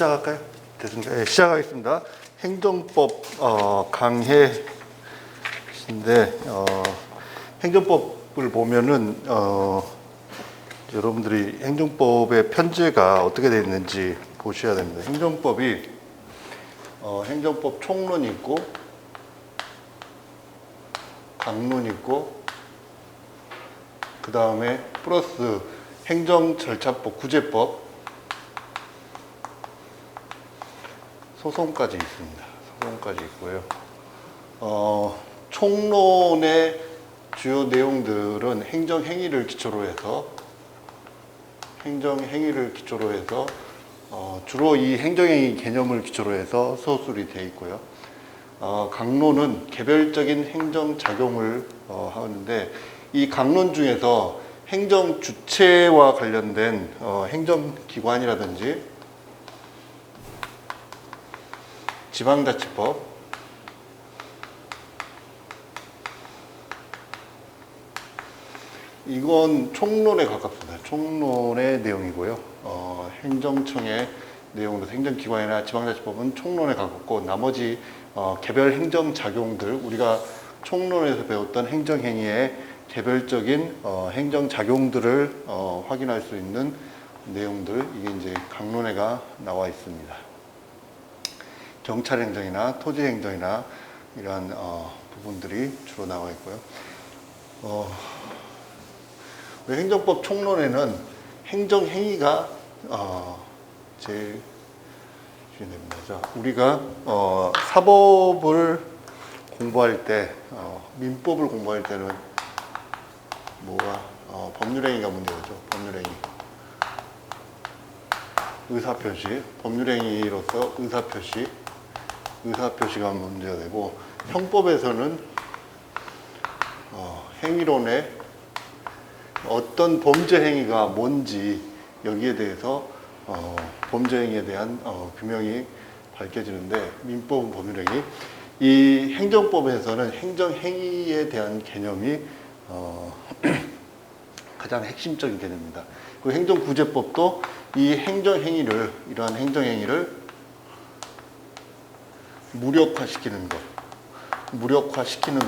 시작할까요? 됐습니까? 네, 시작하겠습니다. 행정법 강해인데 행정법을 보면은 여러분들이 행정법의 편제가 어떻게 되어 있는지 보셔야 됩니다. 행정법이 행정법 총론이 있고 강론 있고 그 다음에 플러스 행정절차법, 구제법, 소송까지 있습니다. 소송까지 있고요. 총론의 주요 내용들은 행정행위를 기초로 해서 주로 이 행정행위 개념을 기초로 해서 서술이 되어 있고요. 강론은 개별적인 행정작용을 하는데 이 강론 중에서 행정 주체와 관련된 행정기관이라든지 지방자치법, 이건 총론에 가깝습니다. 총론의 내용이고요. 행정청의 내용으로 행정기관이나 지방자치법은 총론에 가깝고 나머지 개별 행정작용들, 우리가 총론에서 배웠던 행정행위의 개별적인 행정작용들을 확인할 수 있는 내용들, 이게 이제 강론에가 나와 있습니다. 경찰행정이나 토지행정이나 이러한 부분들이 주로 나와 있고요. 행정법 총론에는 행정행위가 제일 중요합니다. 자, 우리가 사법을 공부할 때, 민법을 공부할 때는 법률행위가 문제죠. 법률행위. 의사표시, 법률행위로서 의사표시가 문제가 되고, 형법에서는 행위론에 어떤 범죄행위가 뭔지 여기에 대해서 범죄행위에 대한 규명이 밝혀지는데, 민법은 법률행위, 이 행정법에서는 행정행위에 대한 개념이 가장 핵심적인 개념입니다. 그 행정구제법도 이 행정행위를, 이러한 행정행위를 무력화시키는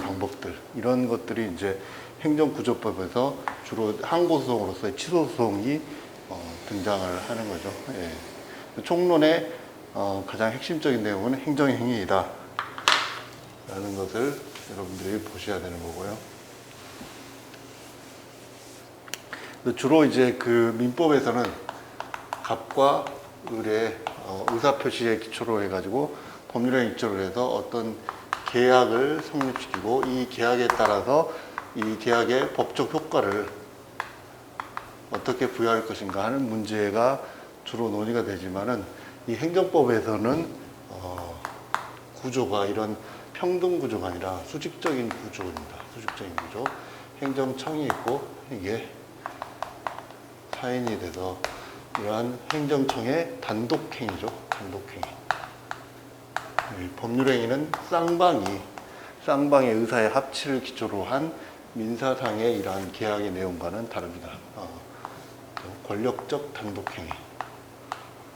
방법들, 이런 것들이 이제 행정구조법에서 주로 항고소송으로서의 취소소송이 등장을 하는 거죠. 예. 총론의 가장 핵심적인 내용은 행정행위이다 라는 것을 여러분들이 보셔야 되는 거고요. 주로 이제 그 민법에서는 갑과 을의 의사표시에 기초로 해가지고 법률에 기초로 해서 어떤 계약을 성립시키고 이 계약에 따라서 이 계약의 법적 효과를 어떻게 부여할 것인가 하는 문제가 주로 논의가 되지만은 이 행정법에서는 구조가 이런 평등 구조가 아니라 수직적인 구조입니다. 수직적인 구조. 행정청이 있고 이게 사인이 돼서 이러한 행정청의 단독행위죠. 단독행위. 법률행위는 쌍방의 의사의 합치를 기초로 한 민사상의 이러한 계약의 내용과는 다릅니다. 권력적 단독행위.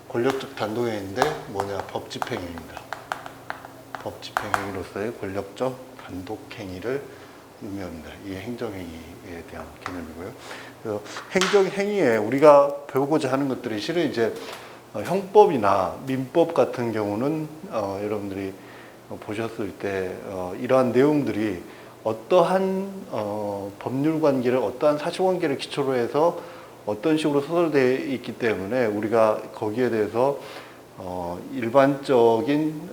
권력적 단독행위인데 법집행위입니다. 법집행위로서의 권력적 단독행위를 의미합니다. 이게 행정행위에 대한 개념이고요. 그래서 행정행위에 우리가 배우고자 하는 것들이 실은 이제 형법이나 민법 같은 경우는 여러분들이 보셨을 때 이러한 내용들이 어떠한 법률 관계를, 어떠한 사실관계를 기초로 해서 어떤 식으로 소설되어 있기 때문에 우리가 거기에 대해서 일반적인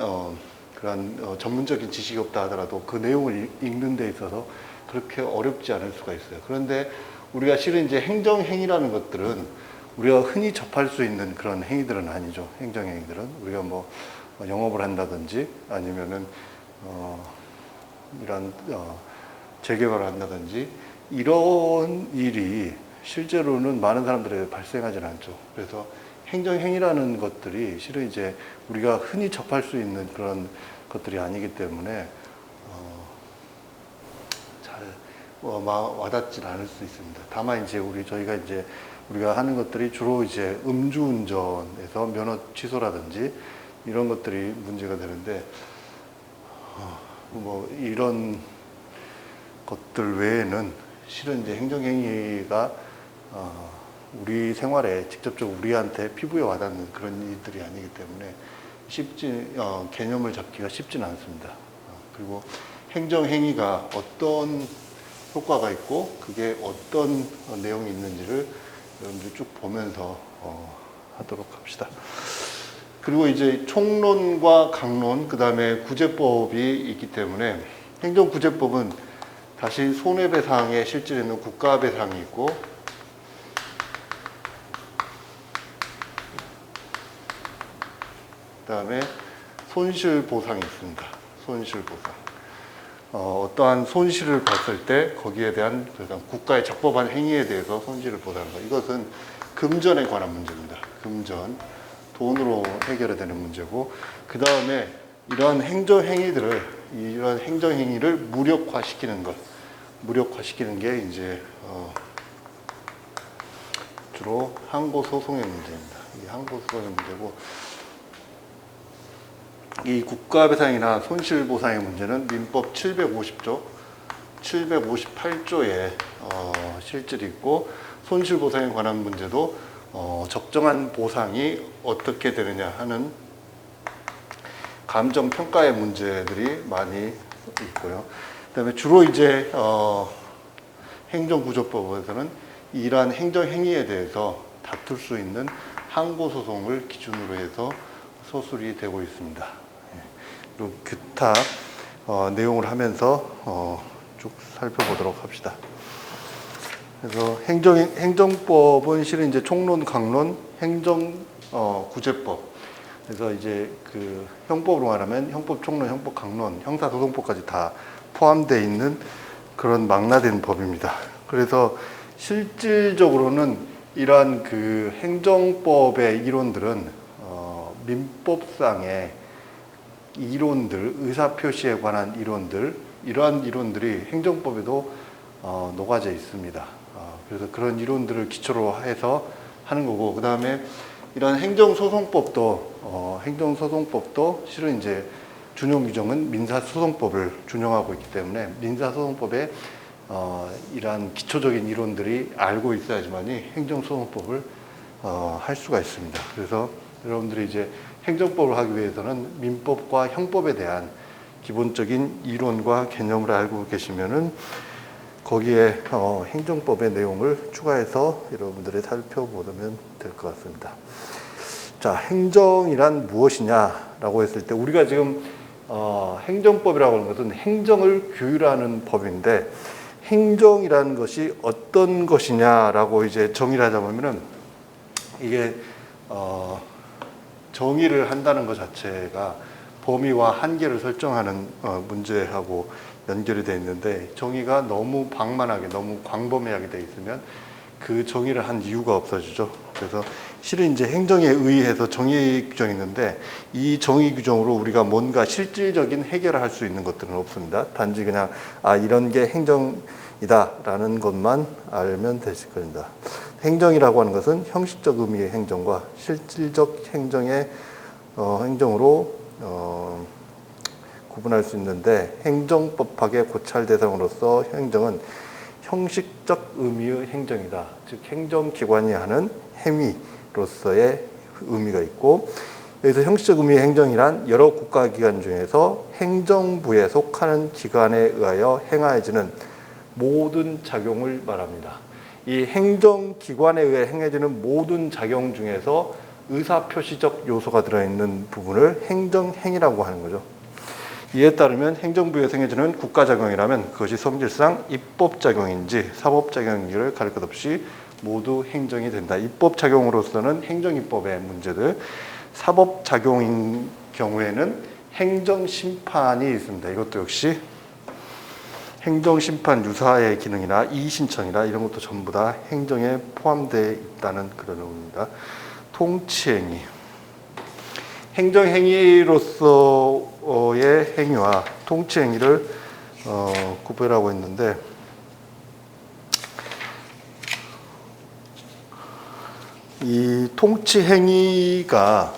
그런 전문적인 지식이 없다 하더라도 그 내용을 읽는 데 있어서 그렇게 어렵지 않을 수가 있어요. 그런데 우리가 실은 이제 행정행위라는 것들은 우리가 흔히 접할 수 있는 그런 행위들은 아니죠. 행정행위들은 우리가 뭐 영업을 한다든지 아니면은 이런 재개발을 한다든지 이런 일이 실제로는 많은 사람들에게 발생하지는 않죠. 그래서 행정행위라는 것들이 실은 이제 우리가 흔히 접할 수 있는 그런 것들이 아니기 때문에 잘 와닿지 않을 수 있습니다. 다만 이제 저희가 이제 우리가 하는 것들이 주로 이제 음주운전에서 면허 취소라든지 이런 것들이 문제가 되는데, 뭐 이런 것들 외에는 실은 이제 행정행위가 우리 생활에 직접적으로 우리한테 피부에 와닿는 그런 일들이 아니기 때문에 개념을 잡기가 쉽지는 않습니다. 그리고 행정행위가 어떤 효과가 있고 그게 어떤 내용이 있는지를 여러분들이 쭉 보면서 하도록 합시다. 그리고 이제 총론과 강론, 그 다음에 구제법이 있기 때문에 행정구제법은 다시 손해배상에 실질있는 국가배상이 있고, 그 다음에 손실보상이 있습니다. 손실보상. 어떠한 손실을 봤을 때 거기에 대한 국가의 적법한 행위에 대해서 손실을 보상하는 것. 이것은 금전에 관한 문제입니다. 금전. 돈으로 해결이 되는 문제고, 그 다음에 이런 행정행위를 무력화시키는 것. 무력화시키는 게 이제 주로 항고소송의 문제입니다. 이 항고소송의 문제고, 이 국가배상이나 손실보상의 문제는 민법 750조, 758조에 실질이 있고, 손실보상에 관한 문제도 적정한 보상이 어떻게 되느냐 하는 감정평가의 문제들이 많이 있고요. 그 다음에 주로 이제 행정구조법에서는 이러한 행정행위에 대해서 다툴 수 있는 항고소송을 기준으로 해서 소술이 되고 있습니다. 그리고 기타 내용을 하면서 쭉 살펴보도록 합시다. 그래서 행정법은 실은 이제 총론, 강론, 행정구제법. 그래서 이제 그 형법으로 말하면 형법, 총론, 형법, 강론, 형사소송법까지 다 포함되어 있는 그런 망라된 법입니다. 그래서 실질적으로는 이러한 그 행정법의 이론들은 민법상의 이론들, 의사표시에 관한 이론들, 이러한 이론들이 행정법에도 녹아져 있습니다. 그래서 그런 이론들을 기초로 해서 하는 거고, 그 다음에 이런 행정소송법도 실은 이제 준용 규정은 민사소송법을 준용하고 있기 때문에 민사소송법에 이러한 기초적인 이론들이 알고 있어야지만이 행정소송법을 할 수가 있습니다. 그래서 여러분들이 이제 행정법을 하기 위해서는 민법과 형법에 대한 기본적인 이론과 개념을 알고 계시면은 거기에 행정법의 내용을 추가해서 여러분들이 살펴보면 될 것 같습니다. 자, 행정이란 무엇이냐라고 했을 때 우리가 지금 행정법이라고 하는 것은 행정을 규율하는 법인데, 행정이라는 것이 어떤 것이냐라고 이제 정의를 하자면은 이게 정의를 한다는 것 자체가 범위와 한계를 설정하는 문제하고 연결이 되어 있는데, 정의가 너무 방만하게, 너무 광범위하게 되어 있으면 그 정의를 한 이유가 없어지죠. 그래서 실은 이제 행정에 의해서 정의 규정이 있는데, 이 정의 규정으로 우리가 뭔가 실질적인 해결을 할 수 있는 것들은 없습니다. 단지 그냥 이런 게 행정이다라는 것만 알면 되실 겁니다. 행정이라고 하는 것은 형식적 의미의 행정과 실질적 행정의 행정으로 구분할 수 있는데, 행정법학의 고찰 대상으로서 행정은 형식적 의미의 행정이다. 즉 행정기관이 하는 행위로서의 의미가 있고, 여기서 형식적 의미의 행정이란 여러 국가기관 중에서 행정부에 속하는 기관에 의하여 행하여지는 모든 작용을 말합니다. 이 행정기관에 의해 행해지는 모든 작용 중에서 의사표시적 요소가 들어있는 부분을 행정행위라고 하는 거죠. 이에 따르면 행정부에 행해지는 국가작용이라면 그것이 성질상 입법작용인지 사법작용인지를 가릴 것 없이 모두 행정이 된다. 입법작용으로서는 행정입법의 문제들, 사법작용인 경우에는 행정심판이 있습니다. 이것도 역시 행정심판 유사의 기능이나 이의신청이나 이런 것도 전부 다 행정에 포함되어 있다는 그런 의미입니다. 통치행위. 행정행위로서의 행위와 통치행위를 구별하고 있는데, 이 통치 행위가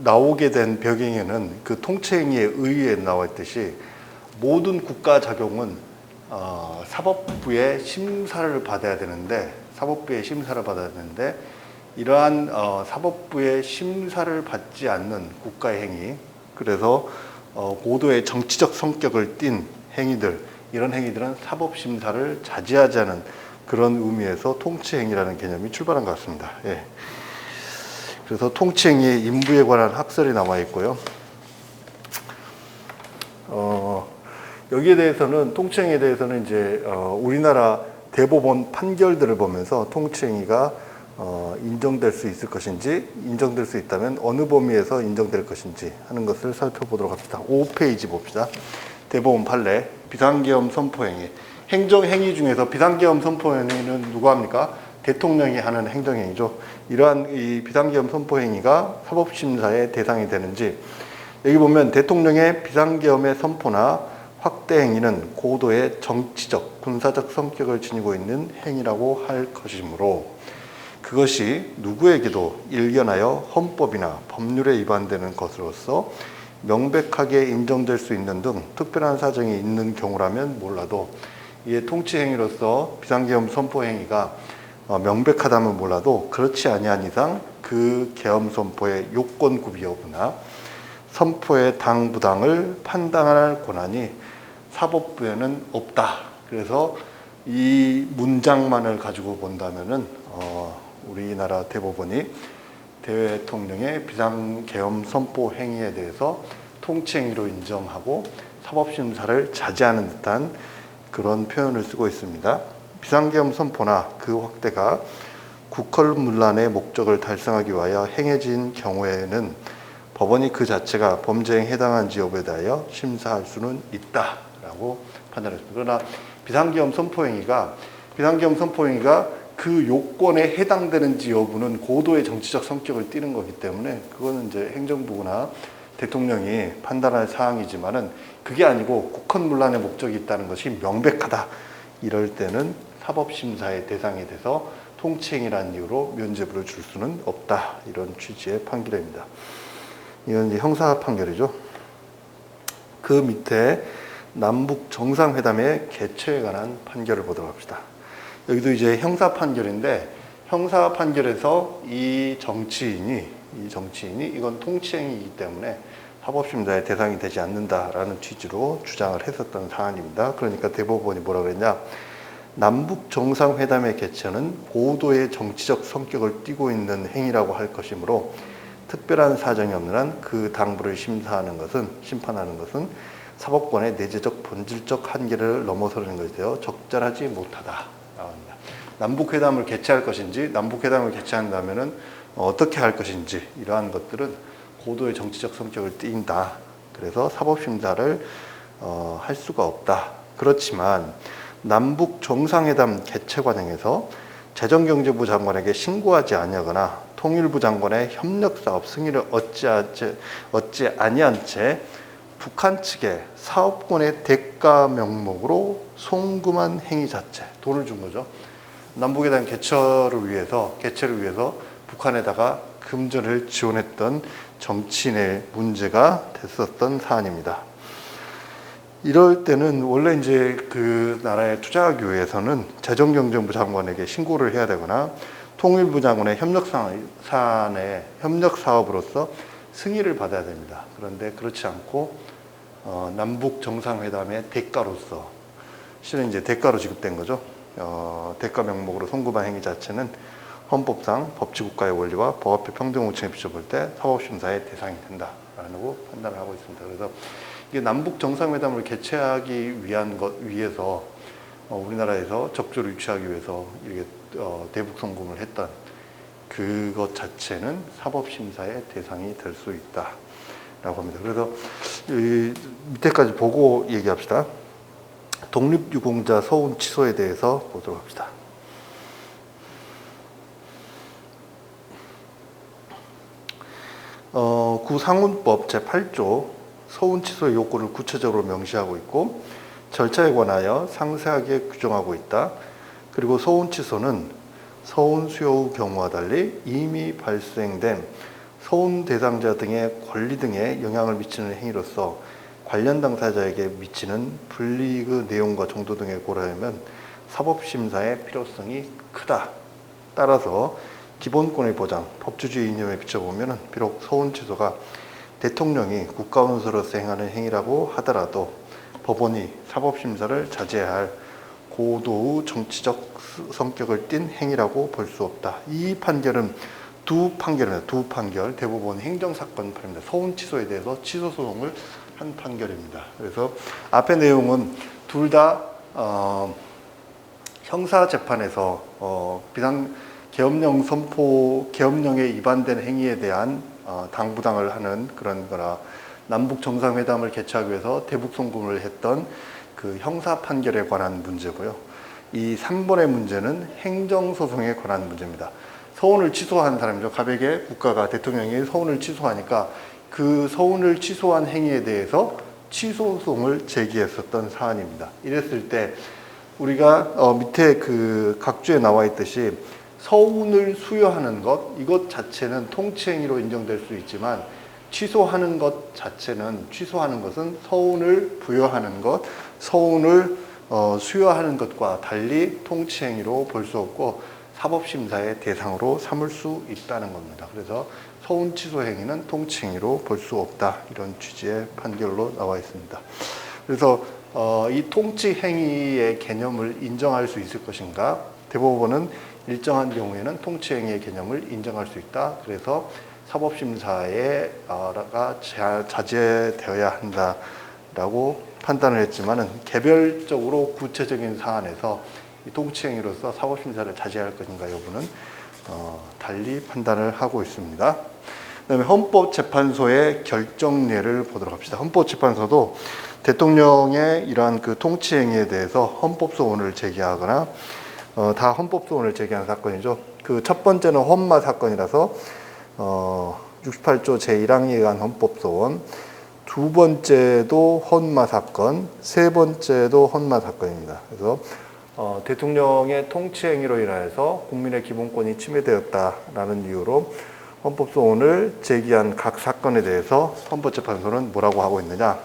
나오게 된 배경에는 그 통치 행위의 의의에 나와 있듯이 모든 국가 작용은 사법부의 심사를 받아야 되는데 이러한 사법부의 심사를 받지 않는 국가의 행위, 그래서 고도의 정치적 성격을 띤 행위들, 이런 행위들은 사법 심사를 자제하지 않은 그런 의미에서 통치 행위라는 개념이 출발한 것 같습니다. 예. 그래서 통치 행위의 인부에 관한 학설이 나와 있고요. 여기에 대해서는 통치 행위에 대해서는 이제 우리나라 대법원 판결들을 보면서 통치 행위가 인정될 수 있을 것인지, 인정될 수 있다면 어느 범위에서 인정될 것인지 하는 것을 살펴보도록 합시다. 5페이지 봅시다. 대법원 판례, 비상계엄 선포행위. 행정행위 중에서 비상계엄 선포행위는 누가 합니까? 대통령이 하는 행정행위죠. 이러한 이 비상계엄 선포행위가 사법심사의 대상이 되는지, 여기 보면 대통령의 비상계엄의 선포나 확대 행위는 고도의 정치적, 군사적 성격을 지니고 있는 행위라고 할 것이므로 그것이 누구에게도 일견하여 헌법이나 법률에 위반되는 것으로서 명백하게 인정될 수 있는 등 특별한 사정이 있는 경우라면 몰라도, 이에 통치 행위로서 비상계엄 선포 행위가 명백하다면 몰라도 그렇지 아니한 이상 그 계엄 선포의 요건 구비 여부나 선포의 당부당을 판단할 권한이 사법부에는 없다. 그래서 이 문장만을 가지고 본다면은 우리나라 대법원이 대통령의 비상계엄 선포 행위에 대해서 통치 행위로 인정하고 사법심사를 자제하는 듯한 그런 표현을 쓰고 있습니다. 비상계엄 선포나 그 확대가 국헌문란의 목적을 달성하기 위하여 행해진 경우에는 법원이 그 자체가 범죄에 해당한지 여부에 대하여 심사할 수는 있다라고 판단했습니다. 그러나 비상계엄 선포행위가 그 요건에 해당되는지 여부는 고도의 정치적 성격을 띠는 거기 때문에 그거는 이제 행정부나 대통령이 판단할 사항이지만은 그게 아니고 국헌문란의 목적이 있다는 것이 명백하다. 이럴 때는 사법심사의 대상이 돼서 통치행위라는 이유로 면죄부를 줄 수는 없다. 이런 취지의 판결입니다. 이건 이제 형사 판결이죠. 그 밑에 남북 정상회담의 개최에 관한 판결을 보도록 합시다. 여기도 이제 형사 판결인데, 형사 판결에서 이 정치인이 이건 통치행위이기 때문에 사법심사의 대상이 되지 않는다라는 취지로 주장을 했었던 사안입니다. 그러니까 대법원이 뭐라 그랬냐? 남북 정상회담의 개최는 고도의 정치적 성격을 띠고 있는 행위라고 할 것이므로 특별한 사정이 없는 한 그 당부를 심판하는 것은 사법권의 내재적 본질적 한계를 넘어서는 것에 되어 적절하지 못하다. 남북회담을 개최할 것인지, 남북회담을 개최한다면은 어떻게 할 것인지, 이러한 것들은 고도의 정치적 성격을 띈다. 그래서 사법심사를 할 수가 없다. 그렇지만 남북 정상회담 개최 과정에서 재정경제부 장관에게 신고하지 아니하거나 통일부 장관의 협력사업 승인을 얻지 아니한 채 북한 측에 사업권의 대가 명목으로 송금한 행위 자체, 돈을 준 거죠. 남북회담 개최를 위해서 북한에다가 금전을 지원했던 정치인의 문제가 됐었던 사안입니다. 이럴 때는 원래 이제 그 나라에 투자하기 위해서는 재정경제부 장관에게 신고를 해야 되거나 통일부 장관의 협력 사업으로서 승인을 받아야 됩니다. 그런데 그렇지 않고 남북 정상회담의 대가로서, 실은 이제 대가로 지급된 거죠. 대가 명목으로 송금한 행위 자체는 헌법상 법치국가의 원리와 법 앞에 평등우층에 비춰볼 때 사법심사의 대상이 된다라고 판단을 하고 있습니다. 그래서 이게 남북 정상회담을 개최하기 위해서 우리나라에서 적조를 유치하기 위해서 이렇게 대북 송금을 했던 그것 자체는 사법심사의 대상이 될 수 있다라고 합니다. 그래서 이 밑에까지 보고 얘기합시다. 독립유공자 서운 취소에 대해서 보도록 합시다. 구상훈법 제8조 서운 취소의 요건을 구체적으로 명시하고 있고 절차에 관하여 상세하게 규정하고 있다. 그리고 소운 취소는 소운 수요 경우와 달리 이미 발생된 소운 대상자 등의 권리 등에 영향을 미치는 행위로서 관련 당사자에게 미치는 불이익의 내용과 정도 등을 고려하면 사법심사의 필요성이 크다. 따라서 기본권의 보장, 법주주의 이념에 비춰보면 비록 소운 취소가 대통령이 국가원수로서 행하는 행위라고 하더라도 법원이 사법심사를 자제해야 할 고도의 정치적 성격을 띤 행위라고 볼 수 없다. 이 판결은 두 판결, 대부분 행정사건 판입니다. 소운 취소에 대해서 취소소송을 한 판결입니다. 그래서 앞의 내용은 둘 다 형사재판에서 계엄령 계엄령에 위반된 행위에 대한 당부당을 하는 그런 거나 남북 정상회담을 개최하기 위해서 대북 송금을 했던 그 형사 판결에 관한 문제고요. 이 3번의 문제는 행정소송에 관한 문제입니다. 서운을 취소한 사람이죠. 가백에 국가가 대통령이 서운을 취소하니까 그 서운을 취소한 행위에 대해서 취소소송을 제기했었던 사안입니다. 이랬을 때 우리가 밑에 그 각주에 나와 있듯이 서운을 수여하는 것, 이것 자체는 통치행위로 인정될 수 있지만 취소하는 것 자체는, 취소하는 것은 서운을 부여하는 것, 서운을 수여하는 것과 달리 통치행위로 볼 수 없고 사법심사의 대상으로 삼을 수 있다는 겁니다. 그래서 서운 취소 행위는 통치행위로 볼 수 없다. 이런 취지의 판결로 나와 있습니다. 그래서 이 통치행위의 개념을 인정할 수 있을 것인가? 대법원은 일정한 경우에는 통치행위의 개념을 인정할 수 있다. 그래서 사법심사가 자제되어야 한다라고 판단을 했지만은 개별적으로 구체적인 사안에서 이 통치행위로서 사법심사를 자제할 것인가 여부는 달리 판단을 하고 있습니다. 그다음에 헌법재판소의 결정례를 보도록 합시다. 헌법재판소도 대통령의 이러한 그 통치행위에 대해서 헌법소원을 제기하거나 다 헌법소원을 제기한 사건이죠. 그 첫 번째는 헌마 사건이라서 68조 제1항에 의한 헌법소원, 두 번째도 헌마 사건, 세 번째도 헌마 사건입니다. 그래서 대통령의 통치행위로 인하여서 국민의 기본권이 침해되었다라는 이유로 헌법소원을 제기한 각 사건에 대해서 헌법재판소는 뭐라고 하고 있느냐?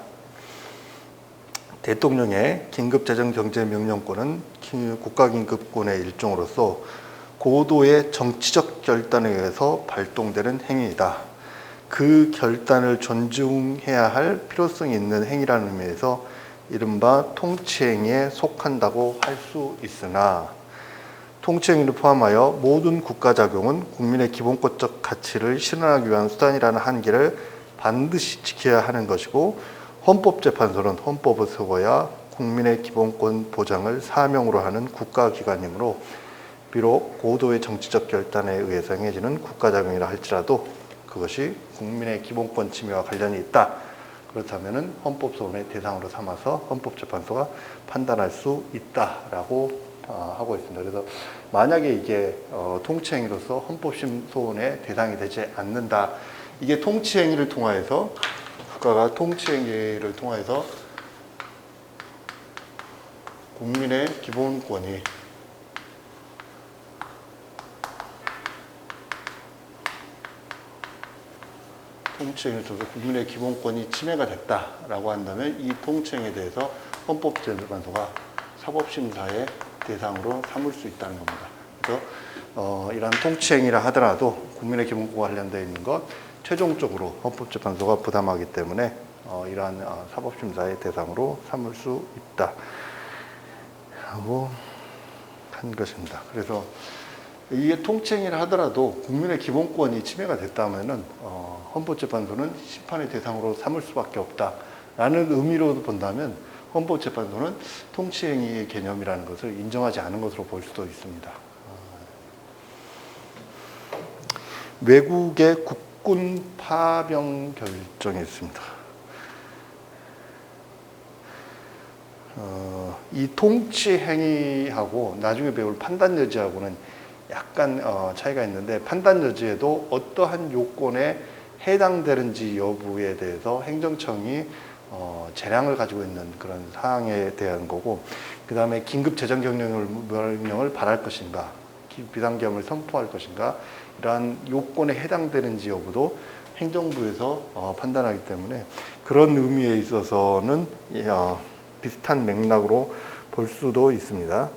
대통령의 긴급재정경제명령권은 국가긴급권의 일종으로서 고도의 정치적 결단에 의해서 발동되는 행위이다. 그 결단을 존중해야 할 필요성이 있는 행위라는 의미에서 이른바 통치행위에 속한다고 할 수 있으나 통치행위를 포함하여 모든 국가작용은 국민의 기본권적 가치를 실현하기 위한 수단이라는 한계를 반드시 지켜야 하는 것이고 헌법재판소는 헌법을 세워야 국민의 기본권 보장을 사명으로 하는 국가기관이므로 비록 고도의 정치적 결단에 의해서 행해지는 국가작용이라 할지라도 그것이 국민의 기본권 침해와 관련이 있다. 그렇다면 헌법소원의 대상으로 삼아서 헌법재판소가 판단할 수 있다라고 하고 있습니다. 그래서 만약에 이게 통치행위로서 헌법소원의 대상이 되지 않는다. 이게 통치행위를 통하여서 국가가 통치행위를 통해서 국민의 기본권이 통치행위를 통해서 국민의 기본권이 침해가 됐다라고 한다면 이 통치행위에 대해서 헌법재판소가 사법심사의 대상으로 삼을 수 있다는 겁니다. 그래서 이러한 통치행위라 하더라도 국민의 기본권과 관련되어 있는 것 최종적으로 헌법재판소가 부담하기 때문에 이러한 사법심사의 대상으로 삼을 수 있다 하고 한 것입니다. 그래서 이게 통치행위를 하더라도 국민의 기본권이 침해가 됐다면은 헌법재판소는 심판의 대상으로 삼을 수밖에 없다라는 의미로 본다면 헌법재판소는 통치행위의 개념이라는 것을 인정하지 않은 것으로 볼 수도 있습니다. 외국의 국군 파병 결정이 있습니다. 이 통치행위하고 나중에 배울 판단여지하고는 약간 차이가 있는데 판단여지에도 어떠한 요건에 해당되는지 여부에 대해서 행정청이 재량을 가지고 있는 그런 사항에 대한 거고, 그 다음에 긴급 재정 명령을 발할 것인가, 비상계엄을 선포할 것인가, 이러한 요건에 해당되는지 여부도 행정부에서 판단하기 때문에 그런 의미에 있어서는 비슷한 맥락으로 볼 수도 있습니다.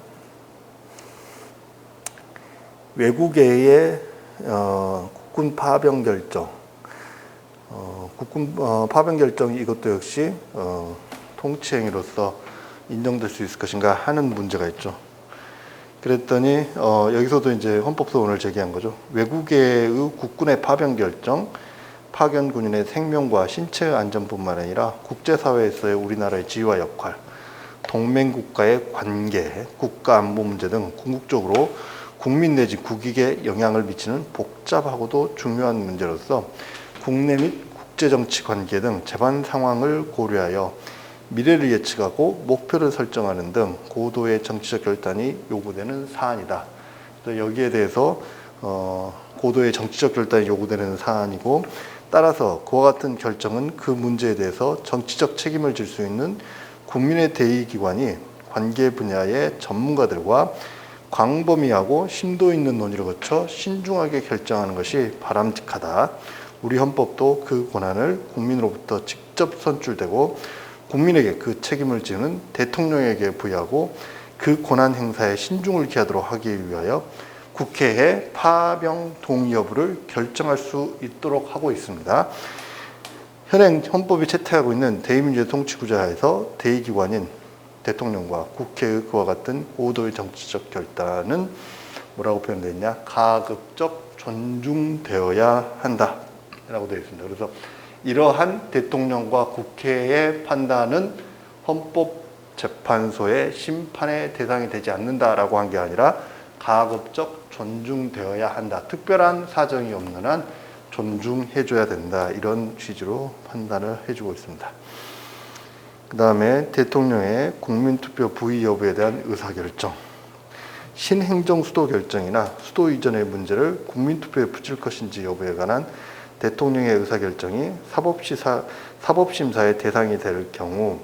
외국의 국군 파병 결정, 국군 파병 결정, 이것도 역시 통치행위로서 인정될 수 있을 것인가 하는 문제가 있죠. 그랬더니 여기서도 이제 헌법소원을 제기한 거죠. 외국의 국군의 파병 결정, 파견 군인의 생명과 신체 안전뿐만 아니라 국제사회에서의 우리나라의 지위와 역할, 동맹국가의 관계, 국가 안보 문제 등 궁극적으로 국민 내지 국익에 영향을 미치는 복잡하고도 중요한 문제로서 국내 및 국제정치 관계 등 재반 상황을 고려하여 미래를 예측하고 목표를 설정하는 등 고도의 정치적 결단이 요구되는 사안이다. 그래서 여기에 대해서 고도의 정치적 결단이 요구되는 사안이고, 따라서 그와 같은 결정은 그 문제에 대해서 정치적 책임을 질 수 있는 국민의 대의기관이 관계 분야의 전문가들과 광범위하고 심도 있는 논의를 거쳐 신중하게 결정하는 것이 바람직하다. 우리 헌법도 그 권한을 국민으로부터 직접 선출되고 국민에게 그 책임을 지는 대통령에게 부여하고 그 권한 행사에 신중을 기하도록 하기 위하여 국회에 파병 동의 여부를 결정할 수 있도록 하고 있습니다. 현행 헌법이 채택하고 있는 대의민주의 통치구조 하에서 대의기관인 대통령과 국회의 그와 같은 고도의 정치적 결단은 뭐라고 표현되어 있냐? 가급적 존중되어야 한다 라고 되어 있습니다. 그래서 이러한 대통령과 국회의 판단은 헌법재판소의 심판의 대상이 되지 않는다라고 한 게 아니라 가급적 존중되어야 한다. 특별한 사정이 없는 한 존중해줘야 된다. 이런 취지로 판단을 해주고 있습니다. 그 다음에 대통령의 국민투표 부의 여부에 대한 의사결정. 신행정 수도 결정이나 수도 이전의 문제를 국민투표에 붙일 것인지 여부에 관한 대통령의 의사결정이 사법심사의 대상이 될 경우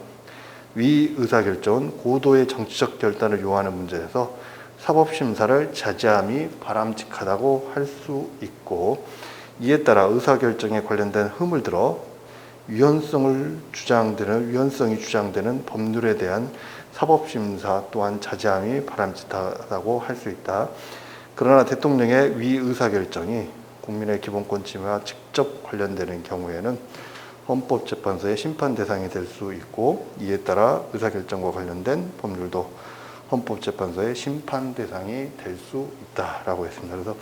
위 의사결정은 고도의 정치적 결단을 요하는 문제에서 사법심사를 자제함이 바람직하다고 할 수 있고, 이에 따라 의사결정에 관련된 흠을 들어 위헌성이 주장되는 법률에 대한 사법심사 또한 자제함이 바람직하다고 할 수 있다. 그러나 대통령의 위 의사결정이 국민의 기본권 침해와 직접 관련되는 경우에는 헌법재판소의 심판 대상이 될 수 있고, 이에 따라 의사결정과 관련된 법률도 헌법재판소의 심판 대상이 될 수 있다라고 했습니다. 그래서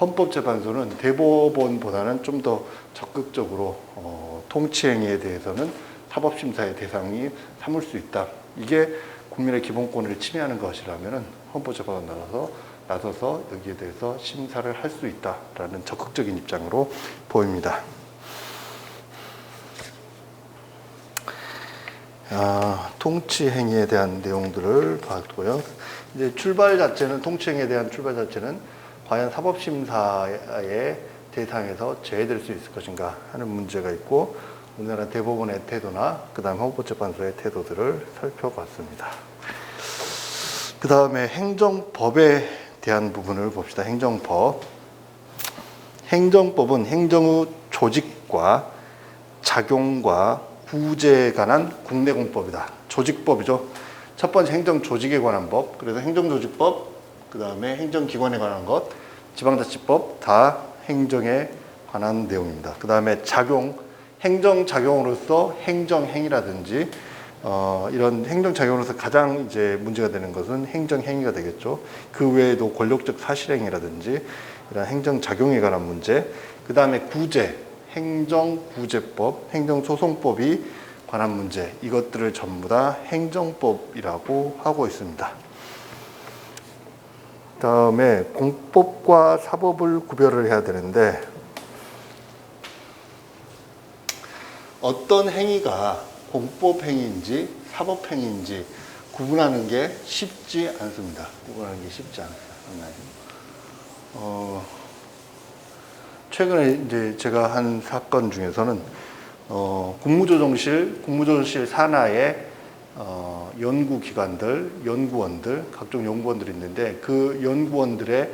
헌법재판소는 대법원보다는 좀 더 적극적으로 통치행위에 대해서는 사법심사의 대상이 삼을 수 있다. 이게 국민의 기본권을 침해하는 것이라면 헌법재판소에 나서서 여기에 대해서 심사를 할 수 있다라는 적극적인 입장으로 보입니다. 통치행위에 대한 내용들을 봤고요. 이제 통치행위에 대한 출발 자체는 과연 사법심사의 대상에서 제외될 수 있을 것인가 하는 문제가 있고, 우리나라 대법원의 태도나 그 다음 헌법재판소의 태도들을 살펴봤습니다. 그 다음에 행정법에 대한 부분을 봅시다. 행정법은 행정의 조직과 작용과 구제에 관한 국내 공법이다. 조직법이죠. 첫 번째 행정조직에 관한 법, 그래서 행정조직법, 그 다음에 행정기관에 관한 것, 지방자치법, 다 행정에 관한 내용입니다. 그 다음에 행정작용으로서 행정행위라든지 이런 행정작용으로서 가장 이제 문제가 되는 것은 행정행위가 되겠죠. 그 외에도 권력적 사실행위라든지 이런 행정작용에 관한 문제, 그 다음에 행정구제법, 행정소송법이 관한 문제, 이것들을 전부 다 행정법이라고 하고 있습니다. 다음에 공법과 사법을 구별을 해야 되는데, 어떤 행위가 공법행위인지 사법행위인지 구분하는 게 쉽지 않습니다. 최근에 이제 제가 한 사건 중에서는 국무조정실 산하에 연구기관들, 연구원들, 각종 연구원들이 있는데 그 연구원들의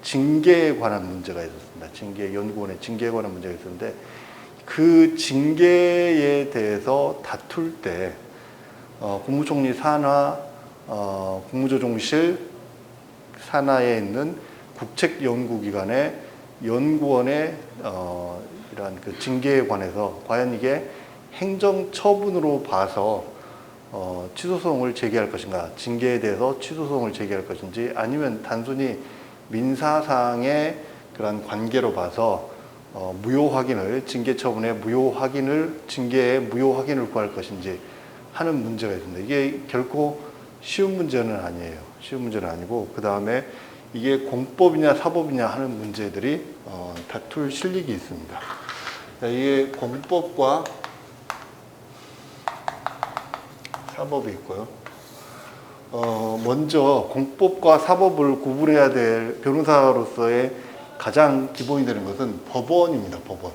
징계에 관한 문제가 있었습니다. 연구원의 징계에 관한 문제가 있었는데 그 징계에 대해서 다툴 때 국무총리 산하, 국무조정실 산하에 있는 국책연구기관의 연구원의 이러한 그 징계에 관해서 과연 이게 행정처분으로 봐서 취소소송을 제기할 것인가, 징계에 대해서 취소소송을 제기할 것인지, 아니면 단순히 민사상의 그런 관계로 봐서 무효 확인을, 징계 처분의 무효 확인을, 징계의 무효 확인을 구할 것인지 하는 문제가 있습니다. 이게 결코 쉬운 문제는 아니에요. 쉬운 문제는 아니고, 그 다음에 이게 공법이냐 사법이냐 하는 문제들이 다툴 실력이 있습니다. 이게 공법과 사법이 있고요. 먼저 공법과 사법을 구분해야 될 변호사로서의 가장 기본이 되는 것은 법원입니다. 법원.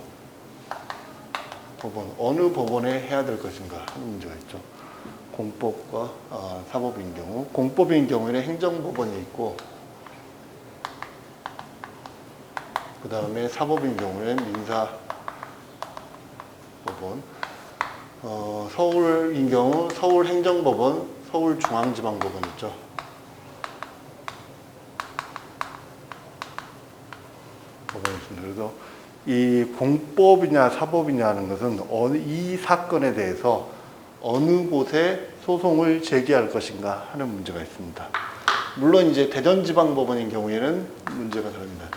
어느 법원에 해야 될 것인가 하는 문제가 있죠. 공법과 사법인 경우, 공법인 경우에는 행정법원이 있고, 그 다음에 사법인 경우에는 민사법원, 서울인 경우 서울행정법원, 서울중앙지방법원 있죠. 법원이 있습니다. 그래서 이 공법이냐 사법이냐 하는 것은 이 사건에 대해서 어느 곳에 소송을 제기할 것인가 하는 문제가 있습니다. 물론 이제 대전지방법원인 경우에는 문제가 다릅니다.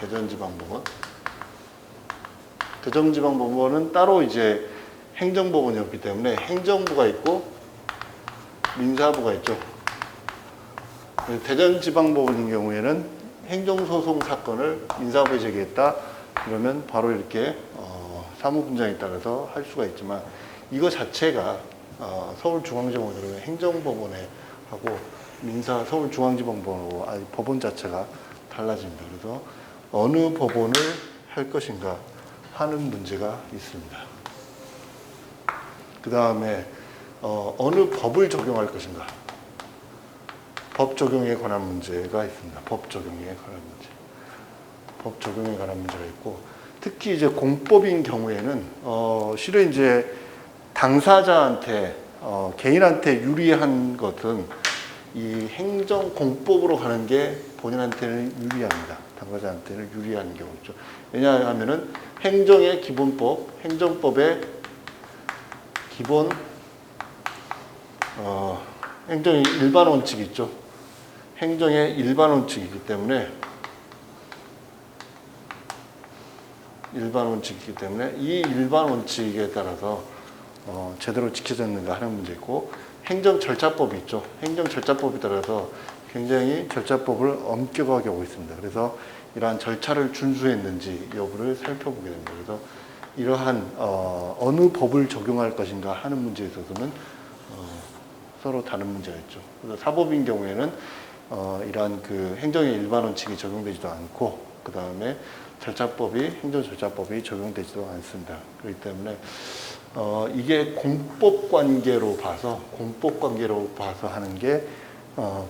대전지방법원은 따로 이제 행정법원이 없기 때문에 행정부가 있고 민사부가 있죠. 대전지방법원인 경우에는 행정소송 사건을 민사부에 제기했다 그러면 바로 이렇게 사무분장에 따라서 할 수가 있지만, 이거 자체가 서울중앙지방법원 행정법원에 하고 서울중앙지방법원하고 법원 자체가 달라집니다. 그래서 어느 법원을 할 것인가 하는 문제가 있습니다. 그 다음에 어느 법을 적용할 것인가, 법 적용에 관한 문제가 있습니다. 법 적용에 관한 문제가 있고, 특히 이제 공법인 경우에는 실은 이제 당사자한테 개인한테 유리한 것은 이 행정 공법으로 가는 게 본인한테는 유리합니다. 당사자한테는 유리한 경우죠. 왜냐하면은 행정의 기본법, 행정법의 기본 행정의 일반 원칙이 있죠. 행정의 일반 원칙이기 때문에 이 일반 원칙에 따라서 제대로 지켜졌는가 하는 문제 있고, 행정 절차법이 있죠. 행정 절차법에 따라서 굉장히 절차법을 엄격하게 하고 있습니다. 그래서 이러한 절차를 준수했는지 여부를 살펴보게 됩니다. 그래서 이러한 어느 법을 적용할 것인가 하는 문제에 있어서는 서로 다른 문제가 있죠. 그래서 사법인 경우에는 이러한 그 행정의 일반 원칙이 적용되지도 않고, 그 다음에 행정 절차법이 적용되지도 않습니다. 그렇기 때문에 이게 공법 관계로 봐서 하는 게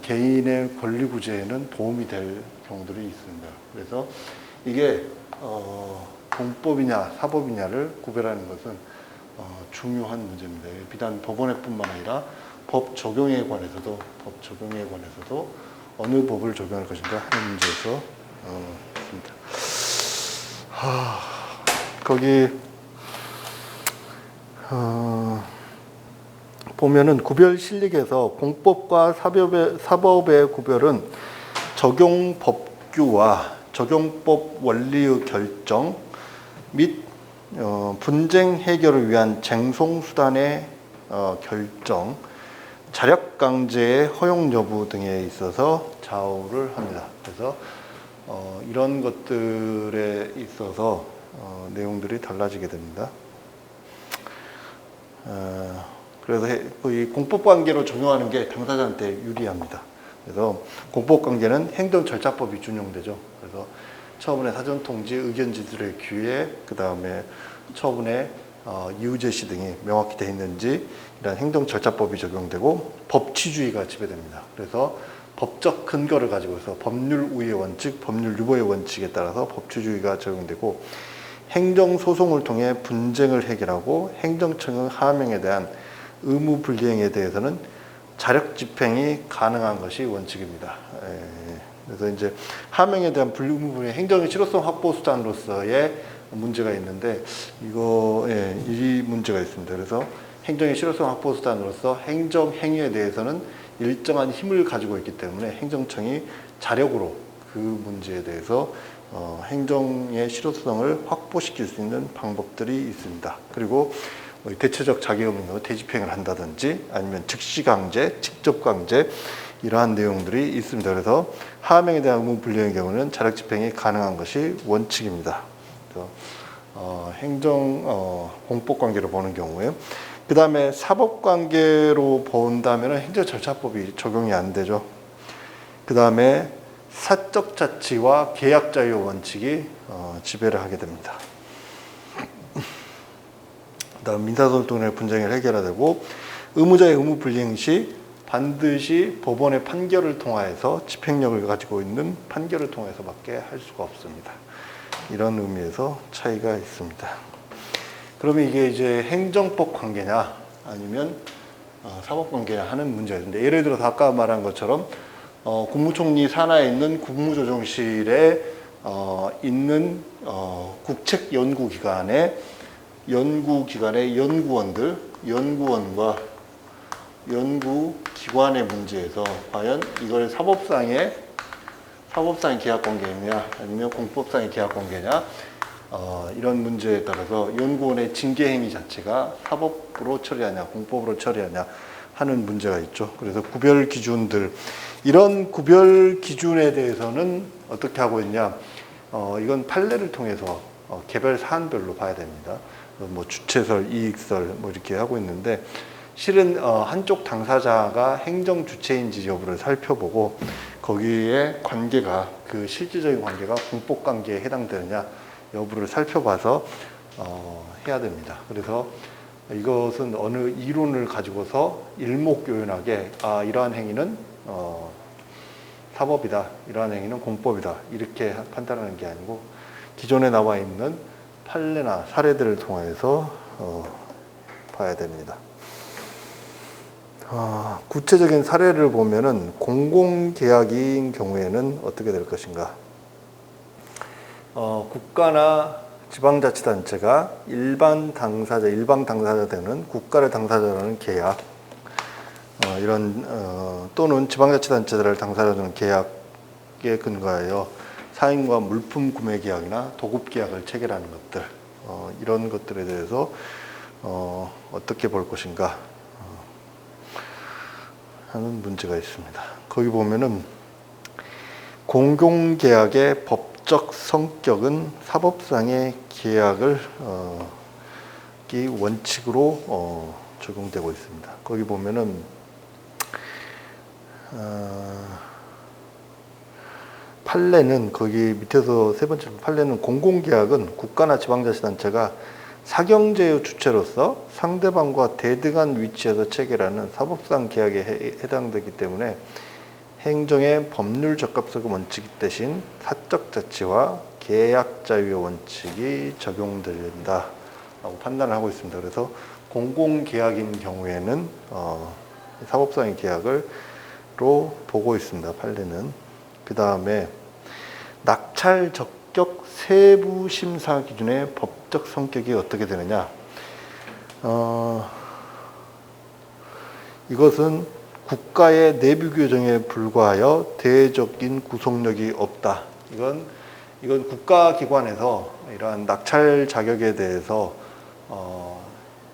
개인의 권리 구제에는 도움이 될 경우들이 있습니다. 그래서 이게 공법이냐 사법이냐를 구별하는 것은 중요한 문제입니다. 비단 법원에뿐만 아니라 법 적용에 관해서도 어느 법을 적용할 것인가 하는 문제에서 있습니다. 거기 보면은 구별 실릭에서 공법과 사법의 구별은 적용 법규와 적용법 원리의 결정 및 분쟁 해결을 위한 쟁송 수단의 결정, 자력 강제의 허용 여부 등에 있어서 좌우를 합니다. 그래서 이런 것들에 있어서 내용들이 달라지게 됩니다. 그래서 이 공법관계로 적용하는 게 당사자한테 유리합니다. 그래서 공법관계는 행정절차법이 준용되죠. 그래서 처분의 사전 통지, 의견 진술의 기회, 그 다음에 처분의 이유 제시 등이 명확히 되어 있는지 이런 행정 절차법이 적용되고 법치주의가 지배됩니다. 그래서 법적 근거를 가지고서 법률 우위의 원칙, 법률 유보의 원칙에 따라서 법치주의가 적용되고 행정소송을 통해 분쟁을 해결하고 행정청의 하명에 대한 의무 불이행에 대해서는 자력 집행이 가능한 것이 원칙입니다. 그래서 이제 하명에 대한 의무 불이행, 행정의 실효성 확보 수단으로서의 문제가 있는데 이 문제가 있습니다. 그래서 행정의 실효성 확보 수단으로서 행정 행위에 대해서는 일정한 힘을 가지고 있기 때문에 행정청이 자력으로 그 문제에 대해서 행정의 실효성을 확보시킬 수 있는 방법들이 있습니다. 그리고 대체적 자기 없는 경우 대집행을 한다든지 아니면 즉시 강제, 직접 강제 이러한 내용들이 있습니다. 그래서 하명에 대한 의무 불이행의 경우는 자력 집행이 가능한 것이 원칙입니다. 행정 공법 관계로 보는 경우에 그 다음에 사법 관계로 본다면 행정절차법이 적용이 안 되죠. 그 다음에 사적 자치와 계약 자유 원칙이 지배를 하게 됩니다. 그다음 민사소송 내 분쟁을 해결해야 되고 의무자의 의무 불이행 시 반드시 법원의 판결을 통하여서 집행력을 가지고 있는 판결을 통해서밖에 할 수가 없습니다. 이런 의미에서 차이가 있습니다. 그러면 이게 이제 행정법 관계냐 아니면 사법 관계냐 하는 문제가 있는데 예를 들어서 아까 말한 것처럼 국무총리 산하에 있는 국무조정실에 있는 국책연구기관의 연구원과 연구기관의 문제에서 과연 이걸 사법상의 계약관계냐 아니면 공법상의 계약관계냐 이런 문제에 따라서 연구원의 징계행위 자체가 사법으로 처리하냐 공법으로 처리하냐 하는 문제가 있죠. 그래서 구별 기준들, 이런 구별 기준에 대해서는 어떻게 하고 있냐, 이건 판례를 통해서 개별 사안별로 봐야 됩니다. 뭐 주체설, 이익설 뭐 이렇게 하고 있는데 실은 한쪽 당사자가 행정 주체인지 여부를 살펴보고 거기에 관계가 그 실질적인 관계가 공법 관계에 해당되느냐 여부를 살펴봐서 해야 됩니다. 그래서 이것은 어느 이론을 가지고서 일목요연하게 이러한 행위는 사법이다, 이러한 행위는 공법이다 이렇게 판단하는 게 아니고 기존에 나와 있는 판례나 사례들을 통해서 봐야 됩니다. 구체적인 사례를 보면은 공공계약인 경우에는 어떻게 될 것인가? 국가나 지방자치단체가 일방 당사자 되는 국가를 당사자로 하는 계약, 또는 지방자치단체들을 당사자로 하는 계약에 근거하여 사인과 물품 구매 계약이나 도급 계약을 체결하는 것들, 이런 것들에 대해서 어떻게 볼 것인가 하는 문제가 있습니다. 거기 보면은 공공계약의 법적 성격은 사법상의 계약을 이 원칙으로 적용되고 있습니다. 거기 보면은 판례는 거기 밑에서 세 번째 판례는 공공계약은 국가나 지방자치단체가 사경제의 주체로서 상대방과 대등한 위치에서 체결하는 사법상 계약에 해당되기 때문에 행정의 법률 적합성 원칙 대신 사적 자치와 계약 자유의 원칙이 적용된다 라고 판단을 하고 있습니다. 그래서 공공계약인 경우에는 사법상의 계약으로 보고 있습니다. 판례는. 그 다음에 낙찰 적격 세부 심사 기준의 법적 성격이 어떻게 되느냐? 이것은 국가의 내부 규정에 불과하여 대외적인 구속력이 없다. 이건 국가기관에서 이러한 낙찰 자격에 대해서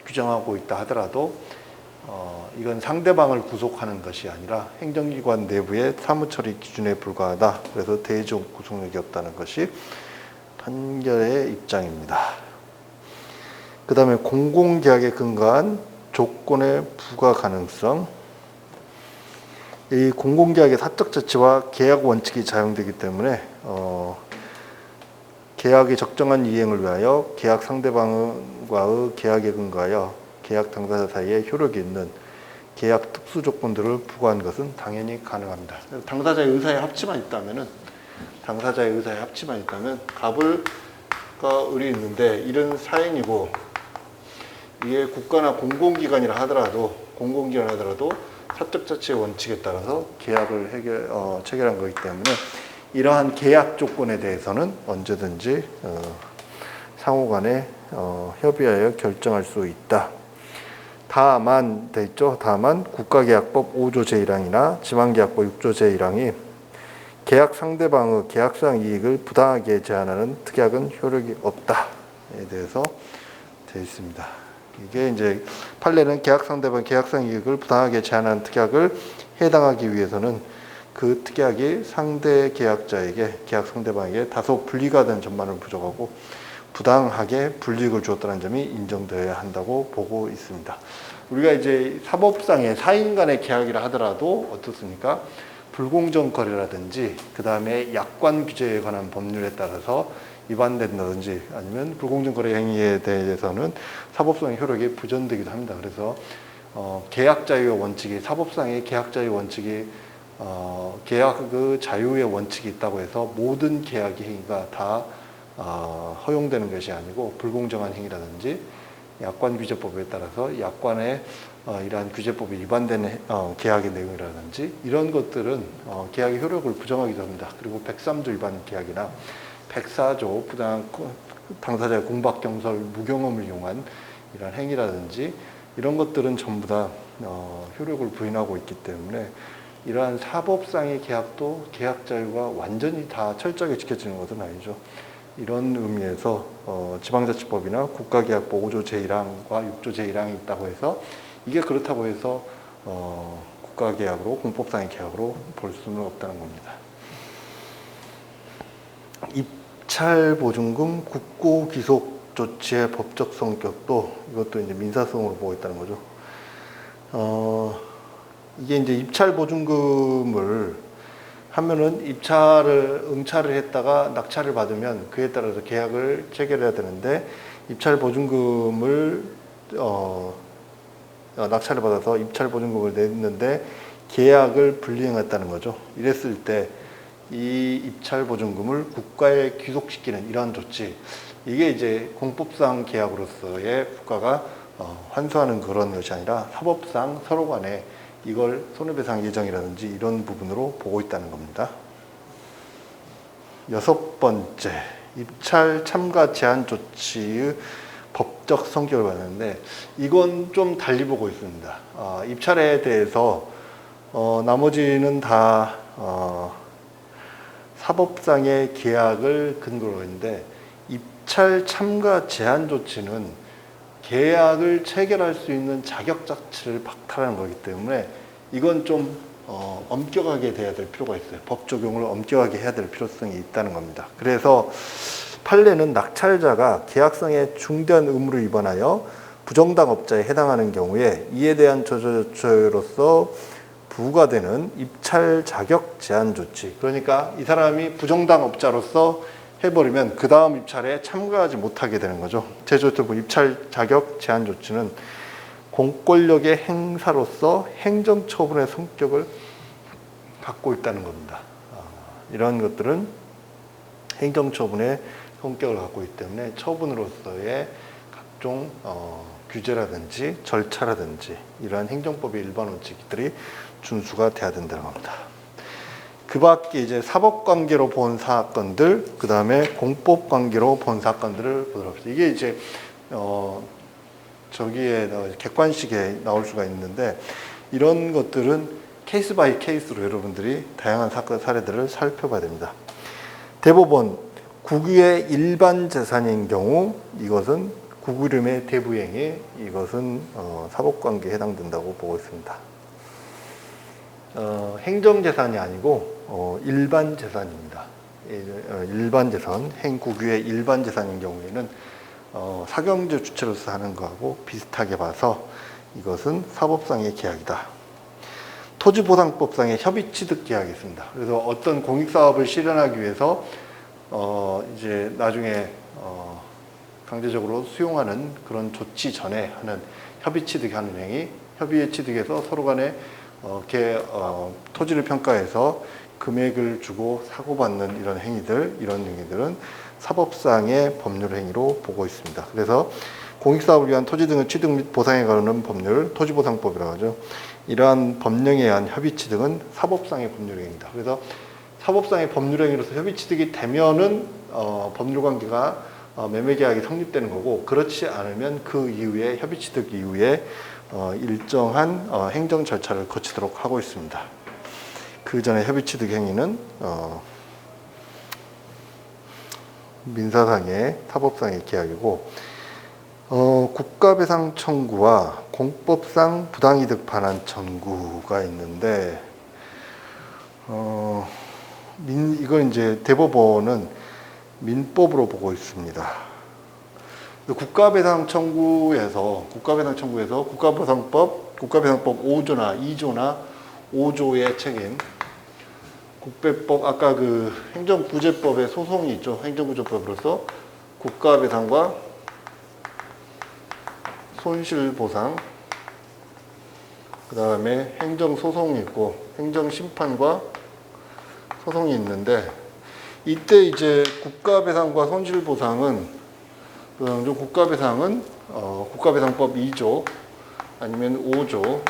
규정하고 있다 하더라도 이건 상대방을 구속하는 것이 아니라 행정기관 내부의 사무처리 기준에 불과하다. 그래서 대외적 구속력이 없다는 것이 판결의 입장입니다. 그 다음에 공공계약에 근거한 조건의 부과 가능성. 이 공공계약의 사적 자치와 계약 원칙이 작용되기 때문에 계약의 적정한 이행을 위하여 계약 상대방과의 계약에 근거하여 계약 당사자 사이에 효력이 있는 계약 특수 조건들을 부과한 것은 당연히 가능합니다. 당사자의 의사에 합치만 있다면은 갑을과 을이 있는데 이런 사인이고 이게 국가나 공공기관이라 하더라도 사적 자치의 원칙에 따라서 계약을 체결한 거기 때문에 이러한 계약 조건에 대해서는 언제든지 상호간에 협의하여 결정할 수 있다. 다만 돼 있죠. 다만 국가계약법 5조 제1항이나 지방계약법 6조 제1항이 계약 상대방의 계약상 이익을 부당하게 제한하는 특약은 효력이 없다에 대해서 되어 있습니다. 이게 이제 판례는 계약 상대방 계약상 이익을 부당하게 제한하는 특약을 해당하기 위해서는 그 특약이 상대 계약자에게 계약 상대방에게 다소 불리가 된 점만을 부족하고 부당하게 불이익을 주었다는 점이 인정되어야 한다고 보고 있습니다. 우리가 이제 사법상의 사인 간의 계약이라 하더라도 어떻습니까? 불공정 거래라든지 그 다음에 약관 규제에 관한 법률에 따라서 위반된다든지 아니면 불공정 거래 행위에 대해서는 사법상의 효력이 부전되기도 합니다. 그래서 계약 자유의 원칙이 사법상의 계약 자유 원칙이 계약 그 자유의 원칙이 있다고 해서 모든 계약 행위가 다 허용되는 것이 아니고 불공정한 행위라든지 약관 규제법에 따라서 약관의 이러한 규제법이 위반되는 계약의 내용이라든지 이런 것들은 계약의 효력을 부정하기도 합니다. 그리고 103조 위반 계약이나 104조 부당한 당사자의 공박경설, 무경험을 이용한 이런 행위라든지 이런 것들은 전부 다 효력을 부인하고 있기 때문에 이러한 사법상의 계약도 계약 자유가 완전히 다 철저하게 지켜지는 것은 아니죠. 이런 의미에서 지방자치법이나 국가계약법 5조 제1항과 6조 제1항이 있다고 해서 이게 그렇다고 해서 국가계약으로 공법상의 계약으로 볼 수는 없다는 겁니다. 입찰보증금 국고기속 조치의 법적 성격도 이것도 이제 민사성으로 보고 있다는 거죠. 이게 이제 입찰보증금을 하면은 응찰을 했다가 낙찰을 받으면 그에 따라서 계약을 체결해야 되는데 입찰보증금을 낙찰을 받아서 입찰보증금을 냈는데 계약을 불이행했다는 거죠. 이랬을 때 이 입찰보증금을 국가에 귀속시키는 이러한 조치, 이게 이제 공법상 계약으로서의 국가가 환수하는 그런 것이 아니라 사법상 서로 간에 이걸 손해배상 예정이라든지 이런 부분으로 보고 있다는 겁니다. 6번째, 입찰 참가 제한 조치의 법적 성격을 봤는데 이건 좀 달리 보고 있습니다. 입찰에 대해서 나머지는 다 사법상의 계약을 근거로 했는데 입찰 참가 제한 조치는 계약을 체결할 수 있는 자격 자체를 박탈하는 거기 때문에 이건 좀 엄격하게 돼야 될 필요가 있어요. 법 적용을 엄격하게 해야 될 필요성이 있다는 겁니다. 그래서 판례는 낙찰자가 계약상의 중대한 의무를 위반하여 부정당 업자에 해당하는 경우에 이에 대한 저조조치로서 부과되는 입찰 자격 제한 조치, 그러니까 이 사람이 부정당 업자로서 해버리면 그 다음 입찰에 참가하지 못하게 되는 거죠. 제조특보 입찰 자격 제한 조치는 공권력의 행사로서 행정처분의 성격을 갖고 있다는 겁니다. 이런 것들은 행정처분의 성격을 갖고 있기 때문에 처분으로서의 각종 규제라든지 절차라든지 이러한 행정법의 일반 원칙들이 준수가 돼야 된다는 겁니다. 그 밖에 이제 사법관계로 본 사건들, 그 다음에 공법관계로 본 사건들을 보도록 합시다. 이게 이제 저기에 객관식에 나올 수가 있는데 이런 것들은 케이스 바이 케이스로 여러분들이 다양한 사건 사례들을 살펴봐야 됩니다. 대법원 국유의 일반 재산인 경우 이것은 국유 이름의 대부행위, 이것은 사법관계에 해당된다고 보고 있습니다. 행정재산이 아니고 일반 재산입니다. 일반 재산, 행국유의 일반 재산인 경우에는 사경제 주체로서 하는 거하고 비슷하게 봐서 이것은 사법상의 계약이다. 토지보상법상의 협의취득 계약이 있습니다. 그래서 어떤 공익사업을 실현하기 위해서 이제 나중에 강제적으로 수용하는 그런 조치 전에 하는 협의 취득하는 행위, 협의의 취득에서 서로 간에 토지를 평가해서 금액을 주고 사고받는 이런 행위들, 이런 행위들은 사법상의 법률 행위로 보고 있습니다. 그래서 공익사업을 위한 토지 등의 취득 및 보상에 관한 법률, 토지보상법이라고 하죠. 이러한 법령에 의한 협의 취득은 사법상의 법률 행위다. 그래서 사법상의 법률 행위로서 협의 취득이 되면은 법률 관계가 매매계약이 성립되는 거고, 그렇지 않으면 그 이후에 협의 취득 이후에 일정한 행정 절차를 거치도록 하고 있습니다. 그 전에 협의 취득 행위는 민사상의 사법상의 계약이고, 국가배상 청구와 공법상 부당이득 반환 청구가 있는데, 이건 이제 대법원은 민법으로 보고 있습니다. 국가배상 청구에서 국가배상법 5조나 2조나 5조의 책임, 국배법, 아까 그 행정구제법의 소송이 있죠. 행정구제법으로서 국가배상과 손실보상, 그 다음에 행정소송이 있고 행정심판과 소송이 있는데, 이때 이제 국가배상과 손실보상은 국가배상법 2조 아니면 5조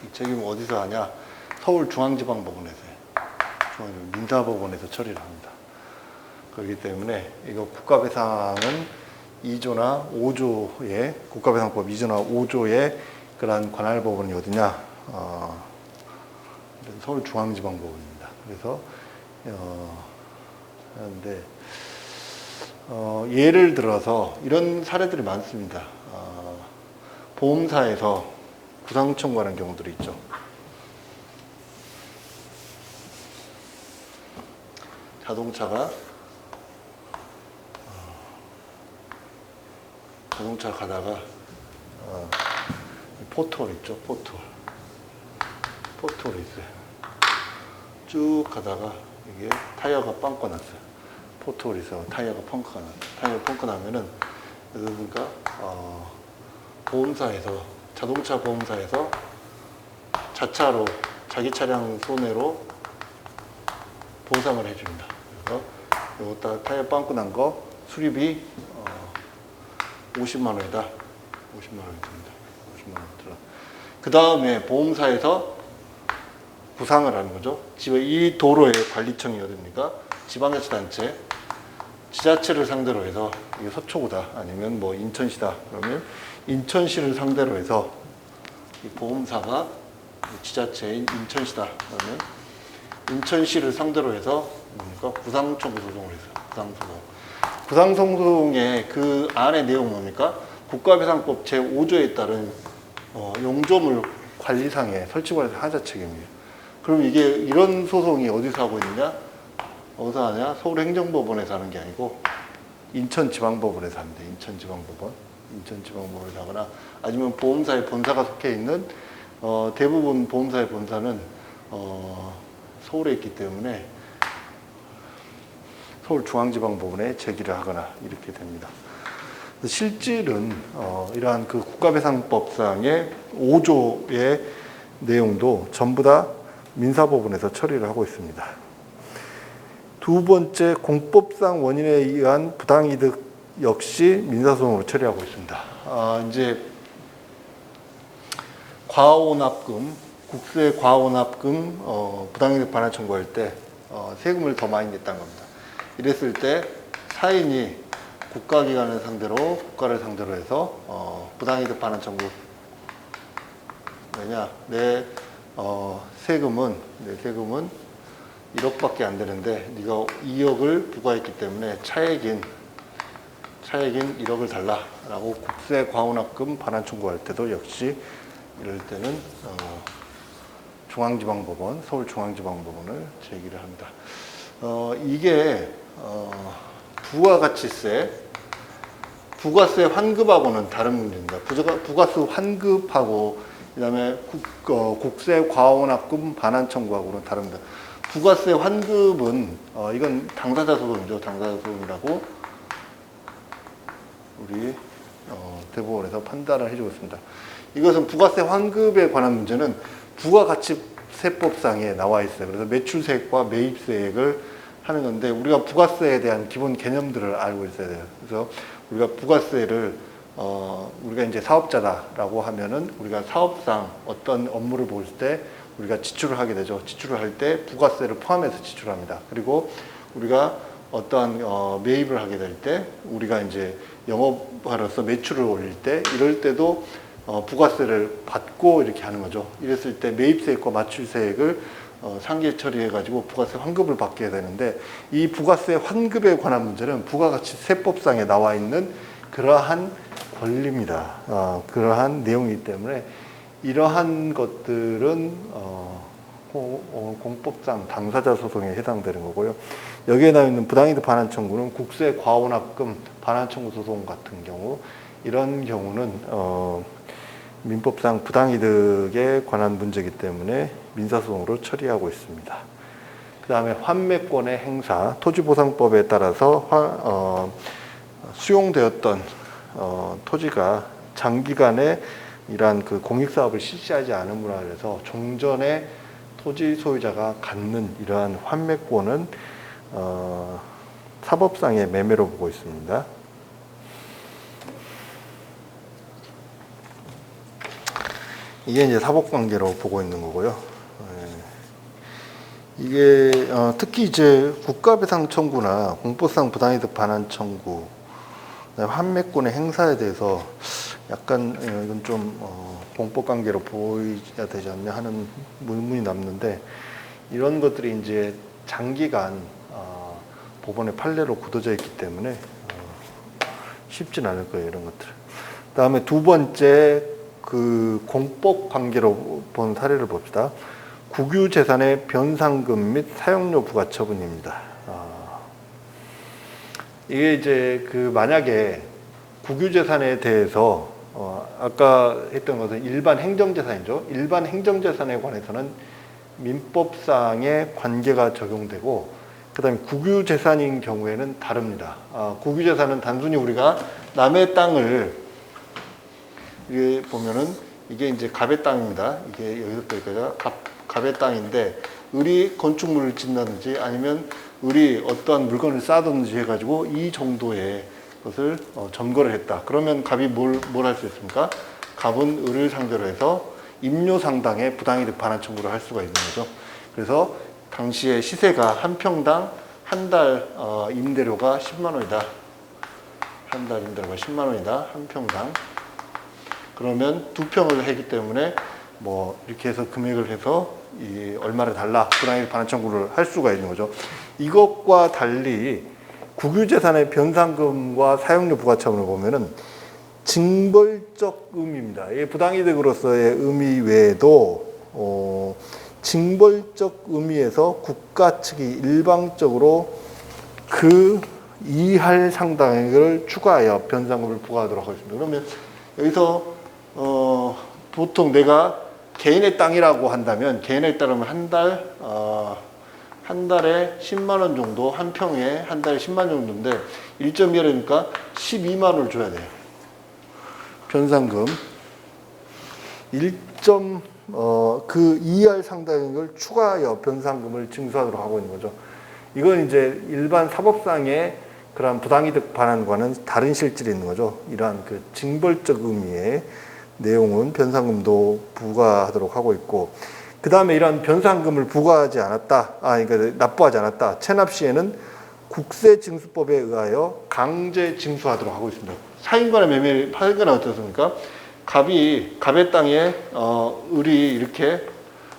이 책임 어디서 하냐? 서울중앙지방법원에서 민사법원에서 처리를 합니다. 그렇기 때문에 이거 국가배상은 2조나 5조의 국가배상법 2조나 5조의 그러한 관할 법원이 어디냐? 서울중앙지방법원입니다. 그래서 하는데 예를 들어서 이런 사례들이 많습니다. 보험사에서 구상 청구하는 경우들이 있죠. 자동차 가다가 포트홀 있죠. 포트홀 있어요. 쭉 가다가 이게 타이어가 빵꾸 났어요. 포트홀이 있어. 타이어가 펑크가 났어요. 타이어 펑크 나면은 그러니까 보험사에서, 자동차 보험사에서 자차로 자기 차량 손해로 보상을 해줍니다. 그래서 이거 타이어 빵꾸 난 거 수리비 50만 원이다. 50만 원이 듭니다. 50만 원 들어. 그 다음에 보험사에서 부상을 하는 거죠. 이 도로의 관리청이 어딥니까? 지방자치단체, 지자체를 상대로 해서 이게 서초구다 아니면 뭐 인천시다 그러면 인천시를 상대로 해서 이 보험사가 지자체인 인천시다 그러면 인천시를 상대로 해서 뭡니까? 구상청구 소송을 했어요. 구상소송의 그 안의 내용 뭡니까? 국가배상법 제5조에 따른 용조물 관리상의 설치관리사 하자 책임이에요. 그럼 이게 이런 소송이 어디서 하고 있느냐? 어디서 하냐? 서울행정법원에서 하는 게 아니고 인천지방법원에서 합니다. 인천지방법원에서 하거나 아니면 보험사의 본사가 속해 있는 대부분 보험사의 본사는 서울에 있기 때문에 서울중앙지방법원에 제기를 하거나 이렇게 됩니다. 실질은 이러한 그 국가배상법상의 5조의 내용도 전부 다 민사법원에서 처리를 하고 있습니다. 두 번째, 공법상 원인에 의한 부당이득 역시 민사소송으로 처리하고 있습니다. 이제 과오납금, 국세 과오납금 부당이득 반환 청구할 때 세금을 더 많이 냈다는 겁니다. 이랬을 때 사인이 국가기관을 상대로, 국가를 상대로 해서 부당이득 반환 청구. 왜냐? 내 세금은 1억밖에 안 되는데 네가 2억을 부과했기 때문에 차액인 1억을 달라라고 국세 과오납금 반환 청구할 때도 역시 이럴 때는 중앙지방법원, 서울중앙지방법원을 제기를 합니다. 이게 부가가치세, 부가세 환급하고는 다른 문제입니다. 부가세 환급하고 그다음에 국세 과오납금 반환 청구하고는 다릅니다. 부가세 환급은 이건 당사자 소송이죠. 당사자 소송이라고 우리 대법원에서 판단을 해주고 있습니다. 이것은 부가세 환급에 관한 문제는 부가가치세법상에 나와 있어요. 그래서 매출세액과 매입세액을 하는 건데 우리가 부가세에 대한 기본 개념들을 알고 있어야 돼요. 그래서 우리가 부가세를 우리가 이제 사업자다라고 하면은 우리가 사업상 어떤 업무를 볼 때 우리가 지출을 하게 되죠. 지출을 할 때 부가세를 포함해서 지출합니다. 그리고 우리가 어떠한 매입을 하게 될 때 우리가 이제 영업하로서 매출을 올릴 때 이럴 때도 부가세를 받고 이렇게 하는 거죠. 이랬을 때 매입세액과 마출세액을 상계 처리해가지고 부가세 환급을 받게 되는데 이 부가세 환급에 관한 문제는 부가가치세법상에 나와 있는 그러한 권리입니다. 그러한 내용이기 때문에 이러한 것들은 공법상 당사자 소송에 해당되는 거고요. 여기에 나와 있는 부당이득 반환 청구는 국세 과원합금 반환 청구 소송 같은 경우 이런 경우는 민법상 부당이득에 관한 문제이기 때문에 민사소송으로 처리하고 있습니다. 그 다음에 환매권의 행사, 토지보상법에 따라서 수용되었던 토지가 장기간에 이러한 그 공익사업을 실시하지 않음으로 해서 종전에 토지 소유자가 갖는 이러한 환매권은 사법상의 매매로 보고 있습니다. 이게 이제 사법관계로 보고 있는 거고요. 이게 특히 이제 국가배상 청구나 공법상 부당이득 반환 청구, 환매권의 행사에 대해서 약간 이건 좀 공법관계로 보여야 되지 않냐 하는 의문이 남는데 이런 것들이 이제 장기간 법원의 판례로 굳어져 있기 때문에 쉽진 않을 거예요, 이런 것들. 그다음에 두 번째 그 공법 관계로 본 사례를 봅시다. 국유재산의 변상금 및 사용료 부과 처분입니다. 이게 이제 그 만약에 국유재산에 대해서 아까 했던 것은 일반 행정재산이죠. 일반 행정재산에 관해서는 민법상의 관계가 적용되고 그다음에 국유재산인 경우에는 다릅니다. 국유재산은 단순히 우리가 남의 땅을 이게 보면은 이게 이제 갑의 땅입니다. 이게 여기서부터 여기까지가 갑의 땅인데 을이 건축물을 짓는다든지 아니면 을이 어떠한 물건을 쌓든지 해가지고 이 정도의 것을 점거를 했다. 그러면 갑이 뭘 할 수 있습니까? 갑은 을을 상대로 해서 임료 상당의 부당이득 반환 청구를 할 수가 있는 거죠. 그래서 당시에 시세가 한 평당 한 달 임대료가 10만 원이다. 한 달 임대료가 10만 원이다. 한 평당. 그러면 두 평을 했기 때문에 뭐 이렇게 해서 금액을 해서 이 얼마를 달라 부당이득 반환 청구를 할 수가 있는 거죠. 이것과 달리 국유재산의 변상금과 사용료 부과 처분을 보면은 징벌적 의미입니다. 이 부당이득으로서의 의미 외에도 징벌적 의미에서 국가 측이 일방적으로 그 이할 상당액을 추가하여 변상금을 부과하도록 하겠습니다. 그러면 여기서 보통 내가 개인의 땅이라고 한다면 개인에 따르면 한 달에 10만 원 정도, 한 평에 한 달에 10만 원 정도인데 1.2라니까 12만 원을 줘야 돼요. 변상금 그 이할 상당액을 추가하여 변상금을 징수하도록 하고 있는 거죠. 이건 이제 일반 사법상의 그러한 부당이득 반환과는 다른 실질이 있는 거죠. 이러한 그 징벌적 의미의 내용은 변상금도 부과하도록 하고 있고, 그 다음에 이러한 변상금을 부과하지 않았다, 그러니까 납부하지 않았다. 체납 시에는 국세징수법에 의하여 강제 징수하도록 하고 있습니다. 사인간의 매매, 사인간은 어떻습니까? 갑의 땅에 을이 이렇게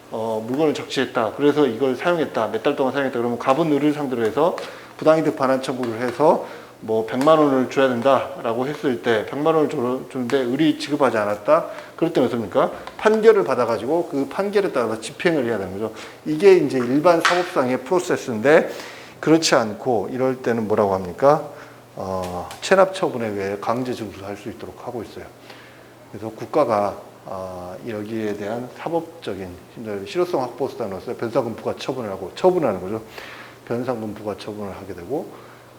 물건을 적시했다. 그래서 이걸 사용했다. 몇 달 동안 사용했다. 그러면 갑은 을을 상대로 해서 부당이득 반환 청구를 해서 뭐 100만 원을 줘야 된다라고 했을 때 100만 원을 주는데 을이 지급하지 않았다. 그럴 때는 어떻습니까? 판결을 받아가지고 그 판결에 따라서 집행을 해야 되는 거죠. 이게 이제 일반 사법상의 프로세스인데 그렇지 않고 이럴 때는 뭐라고 합니까? 체납 처분에 의해 강제 징수할 수 있도록 하고 있어요. 그래서 국가가 여기에 대한 사법적인 실효성 확보 수단으로서 변상금 부과 처분하는 거죠. 변상금 부과 처분을 하게 되고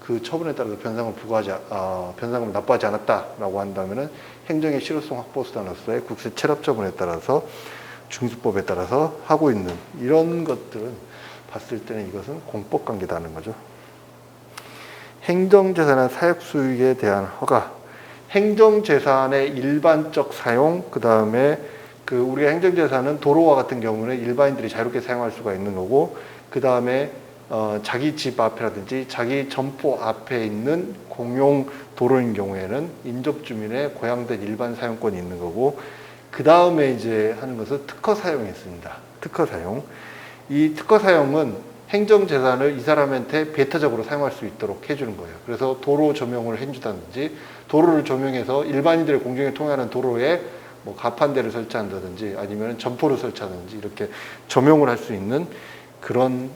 그 처분에 따라서 변상금을 납부하지 않았다라고 한다면은 행정의 실효성 확보 수단으로서의 국세 체납 처분에 따라서 중수법에 따라서 하고 있는 이런 것들은 봤을 때는 이것은 공법관계다는 거죠. 행정재산의 사역수익에 대한 허가, 행정재산의 일반적 사용, 그 다음에 우리가 행정재산은 도로와 같은 경우는 일반인들이 자유롭게 사용할 수가 있는 거고, 그 다음에 자기 집 앞이라든지 자기 점포 앞에 있는 공용 도로인 경우에는 인접주민의 고양된 일반 사용권이 있는 거고, 그 다음에 이제 하는 것은 특허 사용이 있습니다. 특허 사용. 이 특허 사용은 행정재산을 이 사람한테 배타적으로 사용할 수 있도록 해주는 거예요. 그래서 도로 조명을 해주다든지, 도로를 조명해서 일반인들의 공정에 통하는 도로에 뭐 가판대를 설치한다든지 아니면 점포를 설치하든지 이렇게 조명을 할 수 있는 그런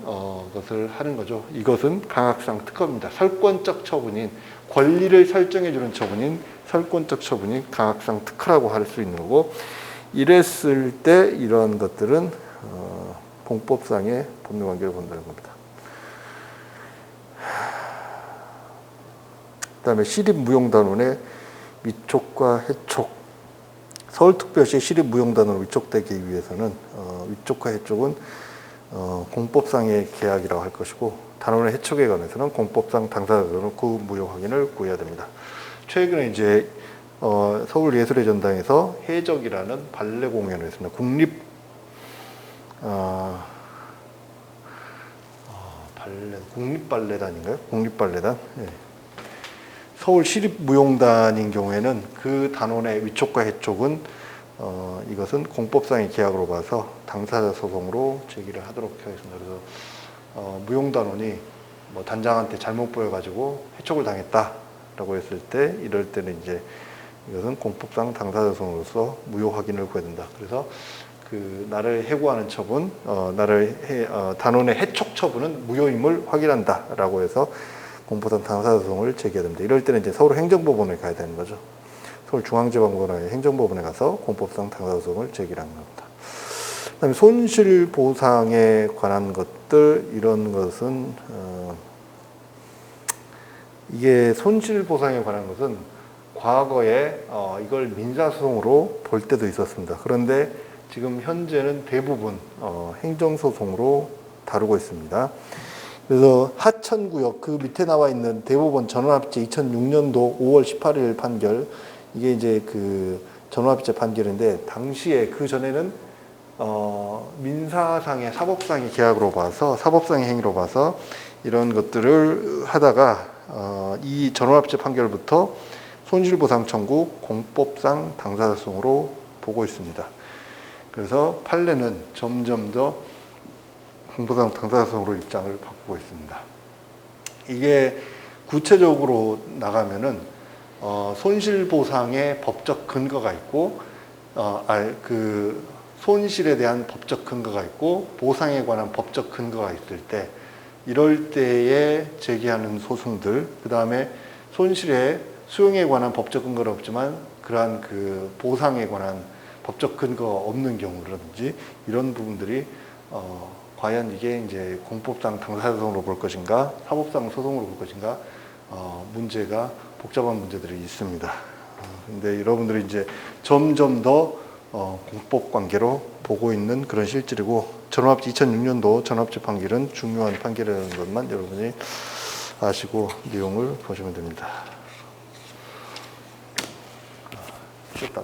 것을 하는 거죠. 이것은 강학상 특허입니다. 설권적 처분인, 권리를 설정해주는 처분인 설권적 처분이 강학상 특허라고 할 수 있는 거고, 이랬을 때 이런 것들은 공법상의 법률관계를 본다는 겁니다. 그 다음에 시립무용단원의 위촉과 해촉. 서울특별시 시립무용단원을 위촉되기 위해서는 위촉과 해촉은 공법상의 계약이라고 할 것이고, 단원의 해촉에 관해서는 공법상 당사자들은 그 무효 확인을 구해야 됩니다. 최근에 이제 서울예술의 전당에서 해적이라는 발레 공연을 했습니다. 국립발레단인가요? 국립발레단. 예. 서울시립무용단인 경우에는 그 단원의 위촉과 해촉은 이것은 공법상의 계약으로 봐서 당사자 소송으로 제기를 하도록 하겠습니다. 그래서 무용단원이 뭐 단장한테 잘못 보여가지고 해촉을 당했다라고 했을 때, 이럴 때는 이제 이것은 공법상 당사자 소송으로서 무효 확인을 구해야 된다. 그래서 나를 해고하는 처분, 단원의 해촉 처분은 무효임을 확인한다라고 해서 공법상 당사자 소송을 제기해야 됩니다. 이럴 때는 이제 서울 행정법원에 가야 되는 거죠. 서울중앙지방법원의 행정법원에 가서 공법상 당사자 소송을 제기하는 겁니다. 그다음에 손실보상에 관한 것들, 이런 것은 이게 손실보상에 관한 것은 과거에 이걸 민사소송으로 볼 때도 있었습니다. 그런데 지금 현재는 대부분 행정소송으로 다루고 있습니다. 그래서 하천구역 그 밑에 나와 있는 대법원 전원합의체 2006년도 5월 18일 판결, 이게 이제 그 전원합의체 판결인데, 당시에 그 전에는 민사상의 사법상의 계약으로 봐서, 사법상의 행위로 봐서 이런 것들을 하다가 이 전원합의체 판결부터 손실보상 청구 공법상 당사자소송으로 보고 있습니다. 그래서 판례는 점점 더 공법상 당사자소송으로 입장을 바꾸고 있습니다. 이게 구체적으로 나가면은 손실보상의 법적 근거가 있고, 그 손실에 대한 법적 근거가 있고, 보상에 관한 법적 근거가 있을 때, 이럴 때에 제기하는 소송들, 그 다음에 손실의 수용에 관한 법적 근거는 없지만 그러한 그 보상에 관한 법적 근거가 없는 경우라든지, 이런 부분들이 과연 이게 이제 공법상 당사자소송으로 볼 것인가, 사법상 소송으로 볼 것인가, 문제가 복잡한 문제들이 있습니다. 근데 여러분들이 이제 점점 더 공법 관계로 보고 있는 그런 실질이고, 2006년도 전원합의체 판결은 중요한 판결이라는 것만 여러분이 아시고 내용을 보시면 됩니다. 됐다.